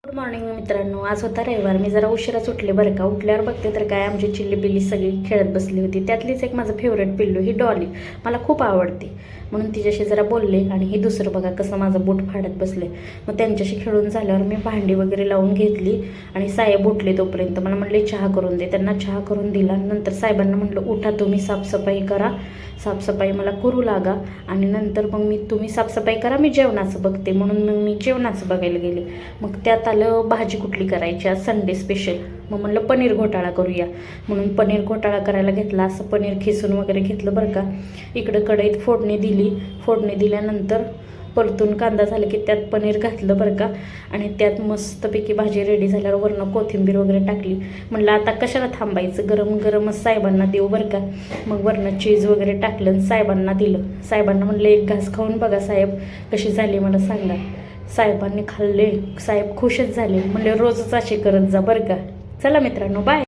Good morning मित्रांनो. आज होता रविवार. मी जरा उशिराच उठले बरं का. उठल्यावर बघते तर काय आमची चिल्ली पिल्ली सगळी खेळत बसली होती. त्यातलीच एक माझं फेवरेट पिल्लू ही डॉली मला खूप आवडते, म्हणून तिच्याशी जरा बोलले. आणि हे दुसरं बघा कसं माझं बूट फाडत बसले. मग त्यांच्याशी खेळून झाल्यावर मी भांडी वगैरे लावून घेतली आणि साहेब उठले तोपर्यंत मला म्हणले चहा करून दे. त्यांना चहा करून दिला. नंतर साहेबांना म्हटलं उठा तुम्ही साफसफाई करा, साफसफाई मला करू लागा. आणि नंतर मग तुम्ही साफसफाई करा, मी जेवणाचं बघते. म्हणून मग मी जेवणाचं बघायला गेले. मग त्यात आलं भाजी कुठली करायची आज संडे स्पेशल. मग म्हणलं पनीर घोटाळा करूया, म्हणून पनीर घोटाळा करायला घेतला. असं पनीर खिसून वगैरे घेतलं बरं का. इकडं कढईत फोडणी दिली. फोडणी दिल्यानंतर परतून कांदा झाला की त्यात पनीर घातलं बरं का. आणि त्यात मस्तपैकी भाजी रेडी झाल्यावर वरनं कोथिंबीर वगैरे टाकली. म्हणलं आता कशाला थांबायचं, गरम गरमच साहेबांना देऊ बरं का. मग वरनं चीज वगैरे टाकलं, साहेबांना दिलं. साहेबांना म्हणलं एक घास खाऊन बघा साहेब कशी झाली मला सांगा. साहेबांनी खाल्ले. साहेब खुशच झाले. म्हणले रोजच असे करत जा बरं का. चला मित्रांनो, बाय.